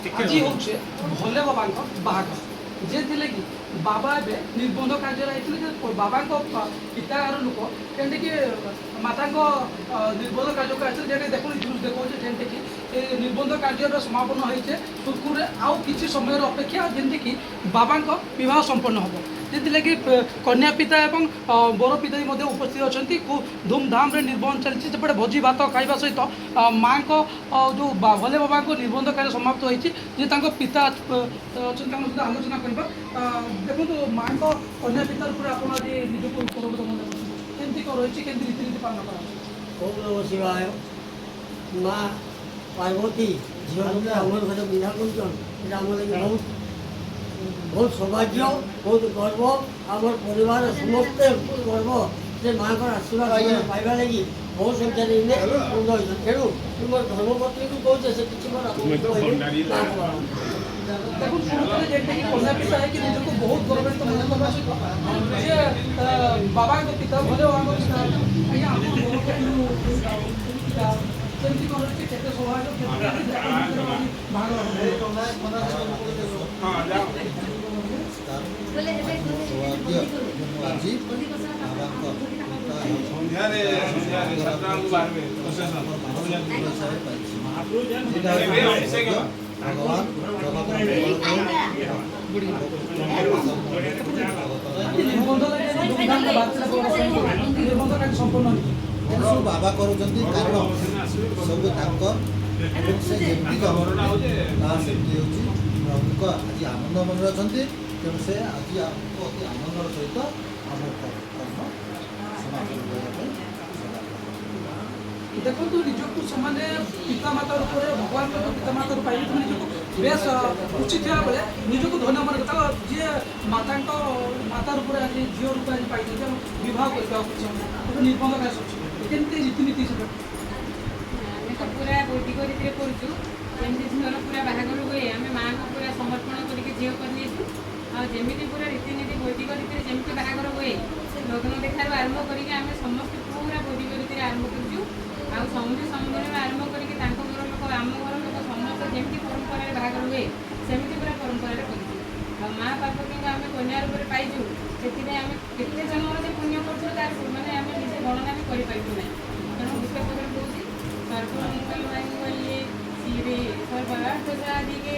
आज हूँ भोले बाबा बाहाघर जे थे कि बाबा ए निबंध कार्य बाबा पितार लोक जेमती माता निबंध कार्य आते देखो देखो जेमती कि निबंध कार्य समापन होते सुरखुरे आउ कि समय अपेक्षा जमी कि बाबा बह संपन्न हम जी कन्या पिता और बर पिता भी उपस्थित अच्छा खूब धूमधाम निबंध चलती सेपटे भोजी भात खावा सहित माँ को जो भोले बाबा को निबंध कार्य समाप्त होती पिता अच्छा आलोचना करवा देखो माँ को कन्या पिता आप निजक केमती कौन रही के रीतिनीति पालन कर शिवाय माँ पार्वती झील आम घर विधा कर बहुत सौभाग्य बहुत गर्व आम परिवार समस्ते गर्व से माँ का आशीर्वाद पाइबा लगी बहुत संख्या तेणु मोर धर्मपत्नी को कहे से किसी पिता है कि निजक बहुत गौरवित बाबा पिता भले संपूर्ण सब बाबा कर कारण सब से जमी प्रमुख आज आनंद मन अच्छा तेणु से आज आमको अति आनंदर सहित आम कर्म समापन देखो निजक से पितामाता रूप में भगवान पितामाता रूप पाइले निजक बेस उचित थे बेले निजक धन्य मन करता जी माता माता रूप में आज झील रूप आज पाई बह करते निबंध कार्य केमती रीतिनीति पूरा वैदिक रीति करुँ झील पूरा बाहागर हुए आम माँ को पूरा समर्पण करके झील करमी पूरा रीतिनीति वैदिक रीति जमी बाहागर हुए लग्न देखार आरंभ करके आम समस्त पूरा वैदिक रीति आरंभ करूँ आउंधी समुदाय आरंभ करके घर लोक आम घर लोक समस्त जमी परंपरा बाहागर हुए सेमती पूरा परंपरा कर माँ पार्वती आम कन्या रूप में पाइचु से आम केते जन्म से पुण्य कर मैंने आम निजे गणना भी करूँ ना तेणु विशेष कर कौन सर्वमंगल मांगल्ये शिवे सर्वार्थसाधिके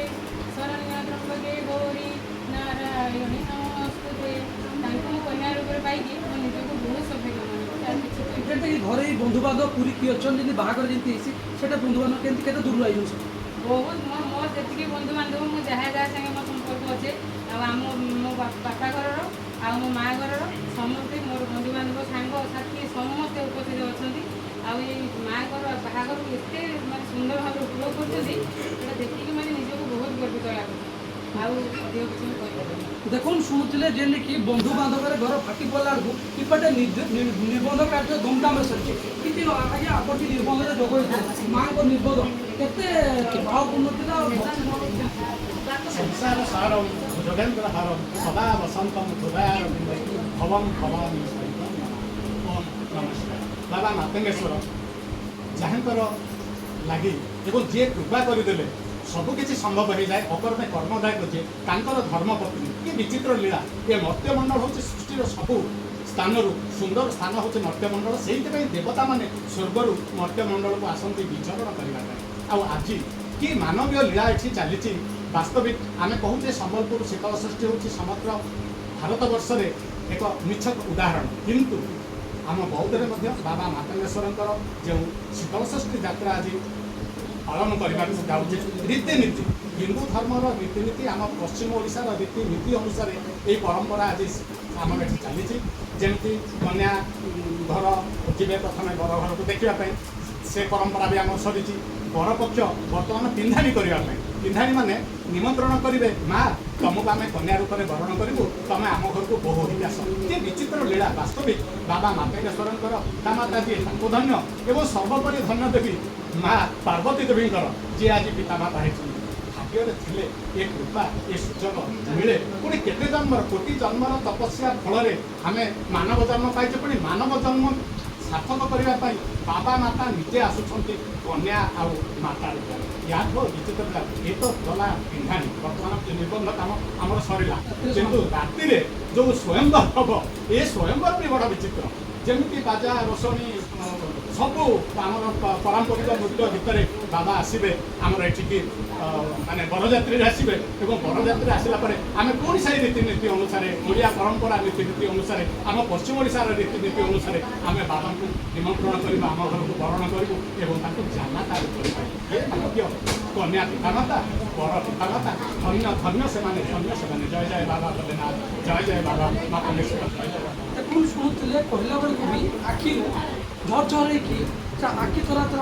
शरण्य त्र्यंबके गौरी नारायणी नमोस्तुते कन्या रूप में पाई मो निजक बहुत सौभाग्य घर बंधु बांधव पूरी किए अच्छा बाहर जमी से बंधु बांधव के दूर आई बहुत मोर जी बंधु बांधव मुझे जहाँ जहाँ संगे मो संपर्क अच्छे आम मो बापा घर आ मो माँ घर समस्ते मोर बंधु बांधव सांग साथी समस्ते उपस्थित अच्छा माँ घर बाहर एत मैं सुंदर भाव उपभोग कर देखिए मैंने निजक बहुत गर्वित लगुच देखो शुणुले जेने कि बंधु बांधव घर फाटी पड़ा इपटे निबंध कार्य धूमधाम सर कि आज आप निबंध जोग माँ को निबंध के भावपूर्ण संसार सारम जोगेन्द्र हारम सदा वसंतम हृदय भवम भवानी ओम नमस्कार बाबा मातंगेश्वर जहाँकर लगी एवं जी कृपा करदे सबकि संभव हो जाए अपर में कर्मदायक जे धर्मपत्नी ये विचित्र लीला ये नृत्यमंडल हूँ सृष्टि सबू स्थान सुंदर स्थान हूँ नृत्यमंडल से देवता माने स्वर्गर नृत्यमंडल को आसती विचरण करने आज कि मानवीय लीला ये चली वास्तविक आम कहूचे संबलपुर शीतल षष्ठी हूँ समग्र भारत वर्ष एक निछक उदाहरण किंतु आम बौद्ध में बाबा मातंगेश्वर जो शीतल षष्ठी यात्रा आज पालन करने जाऊे रीतिनीति हिंदू धर्मर रीतिनीति आम पश्चिम ओडिशार रीतिनीति अनुसार ये परंपरा आज आम ये चली जमी कन्या घर जी प्रथम बर घर को देखापी से परंपरा भी आम सरी बरपक्ष बर्तमान पिंधाणी करने पिंधाणी माने निमंत्रण करेंगे माँ तुमको आम कन्या रूप में बरण करूँ तुम आम घर को बोह हो आस ये विचित्र लीला वास्तविक बाबा मातंगेश्वर माता जी धन्य एवं सर्वोपरि धन्य देवी माँ पार्वती देवी जी आज पिता माता भाग्य थे ये कृपा ये सुजोग मिले पुणी केते जन्मर कोटि जन्मर तपस्या फल आम मानव जन्म पाइचे पुणी मानव जन्म ସାର୍ଥକ କରିବା ପାଇଁ ବାବା ମାତା ନିଜେ ଆସୁଛନ୍ତି କନ୍ୟା ଆଉ ମାତା ରୂପରେ। ୟାଠୁ ବିଚିତ୍ର ଏ ତ ଗଲା ପିନ୍ଧାଣି, ବର୍ତ୍ତମାନ ନିର୍ବନ୍ଧ କାମ ଆମର ସରିଲା, କିନ୍ତୁ ରାତିରେ ଯେଉଁ ସ୍ୱୟଂବର ହବ ଏ ସ୍ୱୟଂବର ବି ବଡ଼ ବିଚିତ୍ର। ଯେମିତି ବାଜା ରୋଷଣୀ ସବୁ ଆମର ପାରମ୍ପରିକ ନୃତ୍ୟ ଭିତରେ ବାବା ଆସିବେ ଆମର ଏଠିକି ମାନେ ବରଯାତ୍ରୀରେ ଆସିବେ ଏବଂ ବରଯାତ୍ରୀରେ ଆସିଲା ପରେ ଆମେ ପୁଣି ସେହି ରୀତିନୀତି ଅନୁସାରେ ଓଡ଼ିଆ ପରମ୍ପରା ରୀତିନୀତି ଅନୁସାରେ ଆମ ପଶ୍ଚିମ ଓଡ଼ିଶାର ରୀତିନୀତି ଅନୁସାରେ ଆମେ ବାବାଙ୍କୁ ନିମନ୍ତ୍ରଣ କରିବୁ, ଆମ ଘରକୁ ବରଣ କରିବୁ ଏବଂ ତାଙ୍କୁ ଜାମାତା କରିବା। ଏ ଭାଗ୍ୟ କନ୍ୟା ପିତାମାତା, ବର ପିତାମାତା, ଧନ୍ୟ ଧନ୍ୟ ସେମାନେ, ଧନ୍ୟ ସେମାନେ। ଜୟ ଜୟ ବାବା ଭୋଲେନାଥ, ଜୟ ଜୟ ବାବା ମାତଙ୍ଗେଶ୍ୱର, ଜୟ ଜୟ ବାବା। ଆପଣ ଶୁଣୁଥିଲେ କହିଲା ବେଳକୁ ବି ଆଖିରୁ ଝରଝର ହେଇକି ଆଖି ଥରା ଥରା